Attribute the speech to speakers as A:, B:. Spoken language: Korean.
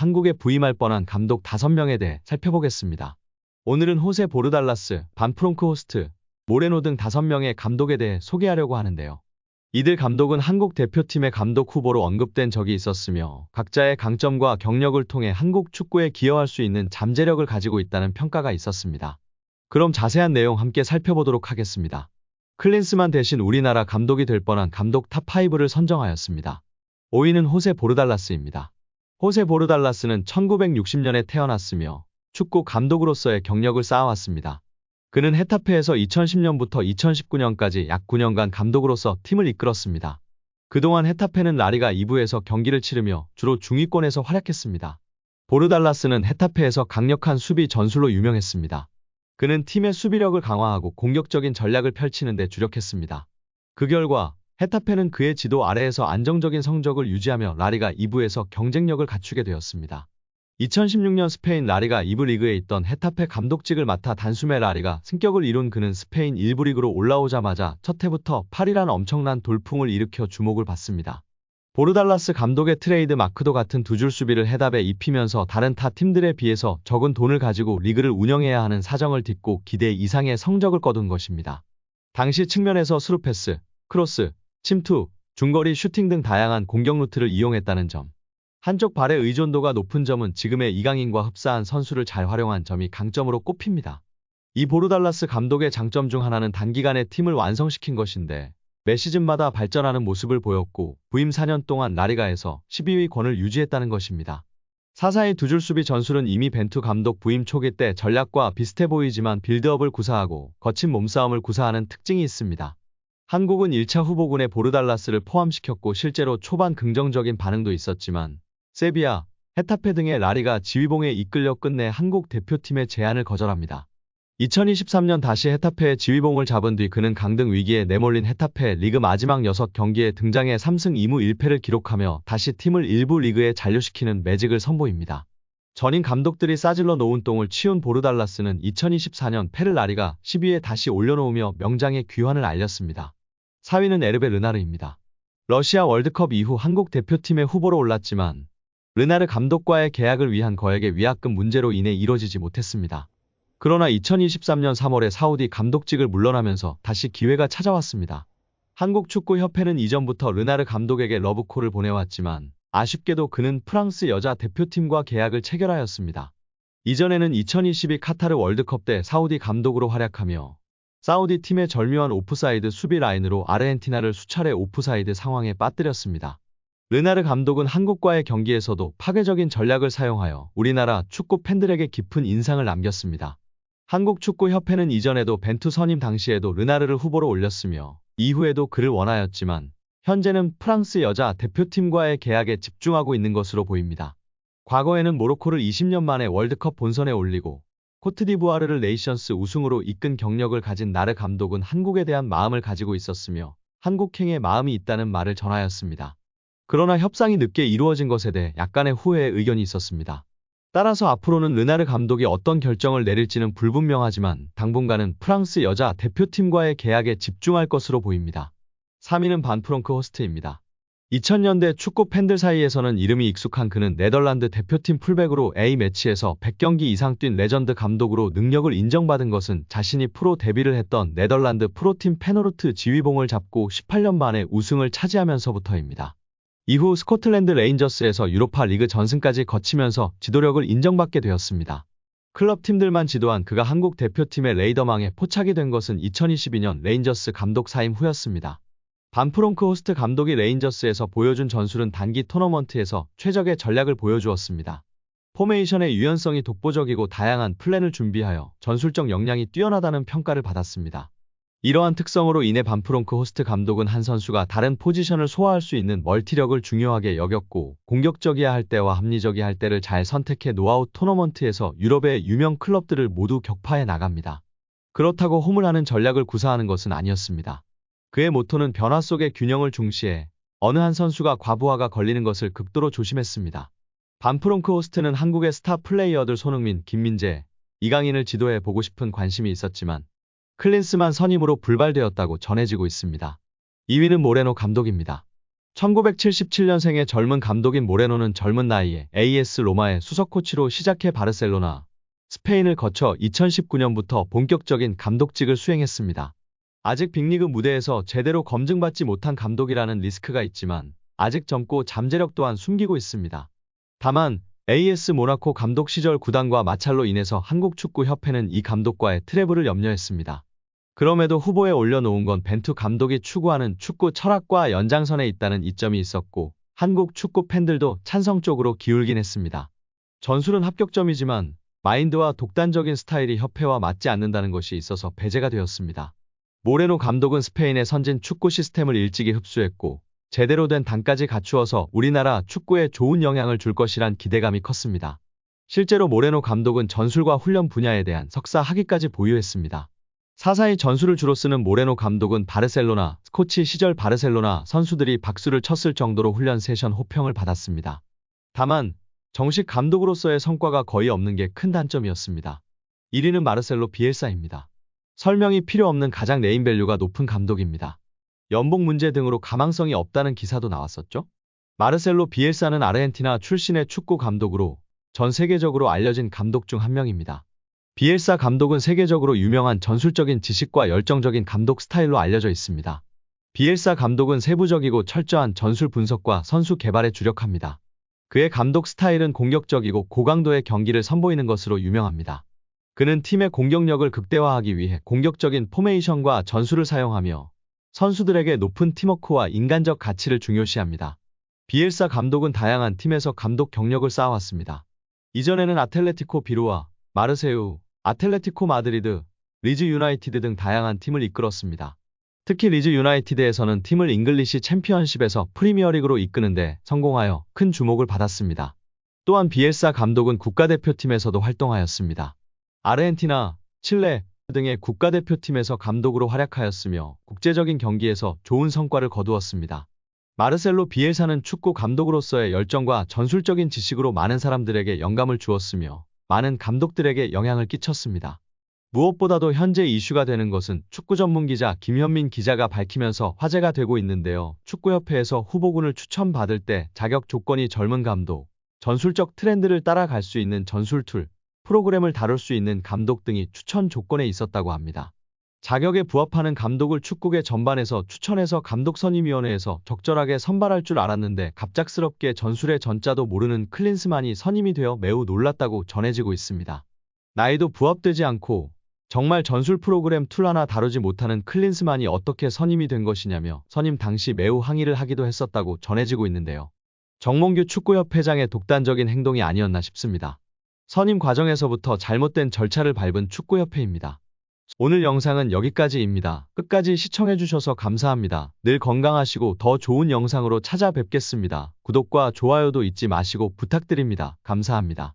A: 한국에 부임할 뻔한 감독 5명에 대해 살펴보겠습니다. 오늘은 호세 보르달라스, 반프롱크 호스트, 모레노 등 5명의 감독에 대해 소개하려고 하는데요. 이들 감독은 한국 대표팀의 감독 후보로 언급된 적이 있었으며 각자의 강점과 경력을 통해 한국 축구에 기여할 수 있는 잠재력을 가지고 있다는 평가가 있었습니다. 그럼 자세한 내용 함께 살펴보도록 하겠습니다. 클린스만 대신 우리나라 감독이 될 뻔한 감독 탑5를 선정하였습니다. 5위는 호세 보르달라스입니다. 호세 보르달라스는 1960년에 태어났으며 축구 감독으로서의 경력을 쌓아왔습니다. 그는 헤타페에서 2010년부터 2019년까지 약 9년간 감독으로서 팀을 이끌었습니다. 그동안 헤타페는 라리가 2부에서 경기를 치르며 주로 중위권에서 활약했습니다. 보르달라스는 헤타페에서 강력한 수비 전술로 유명했습니다. 그는 팀의 수비력을 강화하고 공격적인 전략을 펼치는 데 주력했습니다. 그 결과 헤타페는 그의 지도 아래에서 안정적인 성적을 유지하며 라리가 2부에서 경쟁력을 갖추게 되었습니다. 2016년 스페인 라리가 2부 리그에 있던 헤타페 감독직을 맡아 단숨에 라리가 승격을 이룬 그는 스페인 1부 리그로 올라오자마자 첫 해부터 8위란 엄청난 돌풍을 일으켜 주목을 받습니다. 보르달라스 감독의 트레이드 마크도 같은 두 줄 수비를 헤답에 입히면서 다른 타 팀들에 비해서 적은 돈을 가지고 리그를 운영해야 하는 사정을 딛고 기대 이상의 성적을 거둔 것입니다. 당시 측면에서 스루패스, 크로스, 침투, 중거리 슈팅 등 다양한 공격 루트를 이용했다는 점. 한쪽 발의 의존도가 높은 점은 지금의 이강인과 흡사한 선수를 잘 활용한 점이 강점으로 꼽힙니다. 이 보르달라스 감독의 장점 중 하나는 단기간에 팀을 완성시킨 것인데 매 시즌마다 발전하는 모습을 보였고 부임 4년 동안 라리가에서 12위권을 유지했다는 것입니다. 사사의 두 줄 수비 전술은 이미 벤투 감독 부임 초기 때 전략과 비슷해 보이지만 빌드업을 구사하고 거친 몸싸움을 구사하는 특징이 있습니다. 한국은 1차 후보군에 보르달라스를 포함시켰고 실제로 초반 긍정적인 반응도 있었지만 세비야, 헤타페 등의 라리가 지휘봉에 이끌려 끝내 한국 대표팀의 제안을 거절합니다. 2023년 다시 헤타페의 지휘봉을 잡은 뒤 그는 강등 위기에 내몰린 헤타페 리그 마지막 6경기에 등장해 3승 2무 1패를 기록하며 다시 팀을 1부 리그에 잔류시키는 매직을 선보입니다. 전임 감독들이 싸질러 놓은 똥을 치운 보르달라스는 2024년 페르 라리가 10위에 다시 올려놓으며 명장의 귀환을 알렸습니다. 4위는 에르베 르나르입니다. 러시아 월드컵 이후 한국 대표팀의 후보로 올랐지만 르나르 감독과의 계약을 위한 거액의 위약금 문제로 인해 이뤄지지 못했습니다. 그러나 2023년 3월에 사우디 감독직을 물러나면서 다시 기회가 찾아왔습니다. 한국축구협회는 이전부터 르나르 감독에게 러브콜을 보내왔지만 아쉽게도 그는 프랑스 여자 대표팀과 계약을 체결하였습니다. 이전에는 2022 카타르 월드컵 때 사우디 감독으로 활약하며 사우디 팀의 절묘한 오프사이드 수비 라인으로 아르헨티나를 수차례 오프사이드 상황에 빠뜨렸습니다. 르나르 감독은 한국과의 경기에서도 파괴적인 전략을 사용하여 우리나라 축구 팬들에게 깊은 인상을 남겼습니다. 한국축구협회는 이전에도 벤투 선임 당시에도 르나르를 후보로 올렸으며 이후에도 그를 원하였지만 현재는 프랑스 여자 대표팀과의 계약에 집중하고 있는 것으로 보입니다. 과거에는 모로코를 20년 만에 월드컵 본선에 올리고 코트디부아르를 네이션스 우승으로 이끈 경력을 가진 나르 감독은 한국에 대한 마음을 가지고 있었으며 한국행에 마음이 있다는 말을 전하였습니다. 그러나 협상이 늦게 이루어진 것에 대해 약간의 후회의 의견이 있었습니다. 따라서 앞으로는 르나르 감독이 어떤 결정을 내릴지는 불분명하지만 당분간은 프랑스 여자 대표팀과의 계약에 집중할 것으로 보입니다. 3위는 반프롱크 호스트입니다. 2000년대 축구 팬들 사이에서는 이름이 익숙한 그는 네덜란드 대표팀 풀백으로 A매치에서 100경기 이상 뛴 레전드 감독으로 능력을 인정받은 것은 자신이 프로 데뷔를 했던 네덜란드 프로팀 페너르트 지휘봉을 잡고 18년 만에 우승을 차지하면서부터입니다. 이후 스코틀랜드 레인저스에서 유로파 리그 전승까지 거치면서 지도력을 인정받게 되었습니다. 클럽 팀들만 지도한 그가 한국 대표팀의 레이더망에 포착이 된 것은 2022년 레인저스 감독 사임 후였습니다. 반프롱크 호스트 감독이 레인저스에서 보여준 전술은 단기 토너먼트에서 최적의 전략을 보여주었습니다. 포메이션의 유연성이 독보적이고 다양한 플랜을 준비하여 전술적 역량이 뛰어나다는 평가를 받았습니다. 이러한 특성으로 인해 반프롱크 호스트 감독은 한 선수가 다른 포지션을 소화할 수 있는 멀티력을 중요하게 여겼고 공격적이야 할 때와 합리적이야 할 때를 잘 선택해 노아웃 토너먼트에서 유럽의 유명 클럽들을 모두 격파해 나갑니다. 그렇다고 홈을 전략을 구사하는 것은 아니었습니다. 그의 모토는 변화 속의 균형을 중시해 어느 한 선수가 과부하가 걸리는 것을 극도로 조심했습니다. 반프롱크 호스트는 한국의 스타 플레이어들 손흥민, 김민재, 이강인을 지도해 보고 싶은 관심이 있었지만 클린스만 선임으로 불발되었다고 전해지고 있습니다. 2위는 모레노 감독입니다. 1977년생의 젊은 감독인 모레노는 젊은 나이에 AS 로마의 수석 코치로 시작해 바르셀로나, 스페인을 거쳐 2019년부터 본격적인 감독직을 수행했습니다. 아직 빅리그 무대에서 제대로 검증받지 못한 감독이라는 리스크가 있지만 아직 젊고 잠재력 또한 숨기고 있습니다. 다만 AS 모나코 감독 시절 구단과 마찰로 인해서 한국축구협회는 이 감독과의 트러블을 염려했습니다. 그럼에도 후보에 올려놓은 건 벤투 감독이 추구하는 축구 철학과 연장선에 있다는 이점이 있었고 한국 축구 팬들도 찬성 쪽으로 기울긴 했습니다. 전술은 합격점이지만 마인드와 독단적인 스타일이 협회와 맞지 않는다는 것이 있어서 배제가 되었습니다. 모레노 감독은 스페인의 선진 축구 시스템을 일찍이 흡수했고 제대로 된 단까지 갖추어서 우리나라 축구에 좋은 영향을 줄 것이란 기대감이 컸습니다. 실제로 모레노 감독은 전술과 훈련 분야에 대한 석사 학위까지 보유했습니다. 사사의 전술을 주로 쓰는 모레노 감독은 바르셀로나, 코치 시절 바르셀로나 선수들이 박수를 쳤을 정도로 훈련 세션 호평을 받았습니다. 다만 정식 감독으로서의 성과가 거의 없는 게 큰 단점이었습니다. 1위는 마르셀로 비엘사입니다. 설명이 필요 없는 가장 네임밸류가 높은 감독입니다. 연봉 문제 등으로 가망성이 없다는 기사도 나왔었죠. 마르셀로 비엘사는 아르헨티나 출신의 축구 감독으로 전 세계적으로 알려진 감독 중 한 명입니다. 비엘사 감독은 세계적으로 유명한 전술적인 지식과 열정적인 감독 스타일로 알려져 있습니다. 비엘사 감독은 세부적이고 철저한 전술 분석과 선수 개발에 주력합니다. 그의 감독 스타일은 공격적이고 고강도의 경기를 선보이는 것으로 유명합니다. 그는 팀의 공격력을 극대화하기 위해 공격적인 포메이션과 전술을 사용하며 선수들에게 높은 팀워크와 인간적 가치를 중요시합니다. 비엘사 감독은 다양한 팀에서 감독 경력을 쌓아왔습니다. 이전에는 아틀레티코 비루아, 마르세유, 아틀레티코 마드리드, 리즈 유나이티드 등 다양한 팀을 이끌었습니다. 특히 리즈 유나이티드에서는 팀을 잉글리시 챔피언십에서 프리미어리그로 이끄는데 성공하여 큰 주목을 받았습니다. 또한 비엘사 감독은 국가대표팀에서도 활동하였습니다. 아르헨티나, 칠레 등의 국가대표팀에서 감독으로 활약하였으며 국제적인 경기에서 좋은 성과를 거두었습니다. 마르셀로 비엘사는 축구 감독으로서의 열정과 전술적인 지식으로 많은 사람들에게 영감을 주었으며 많은 감독들에게 영향을 끼쳤습니다. 무엇보다도 현재 이슈가 되는 것은 축구 전문 기자 김현민 기자가 밝히면서 화제가 되고 있는데요. 축구협회에서 후보군을 추천받을 때 자격 조건이 젊은 감독, 전술적 트렌드를 따라갈 수 있는 전술 툴, 프로그램을 다룰 수 있는 감독 등이 추천 조건에 있었다고 합니다. 자격에 부합하는 감독을 축구계 전반에서 추천해서 감독선임위원회에서 적절하게 선발할 줄 알았는데 갑작스럽게 전술의 전자도 모르는 클린스만이 선임이 되어 매우 놀랐다고 전해지고 있습니다. 나이도 부합되지 않고 정말 전술 프로그램 툴 하나 다루지 못하는 클린스만이 어떻게 선임이 된 것이냐며 선임 당시 매우 항의를 하기도 했었다고 전해지고 있는데요. 정몽규 축구협회장의 독단적인 행동이 아니었나 싶습니다. 선임 과정에서부터 잘못된 절차를 밟은 축구협회입니다. 오늘 영상은 여기까지입니다. 끝까지 시청해주셔서 감사합니다. 늘 건강하시고 더 좋은 영상으로 찾아뵙겠습니다. 구독과 좋아요도 잊지 마시고 부탁드립니다. 감사합니다.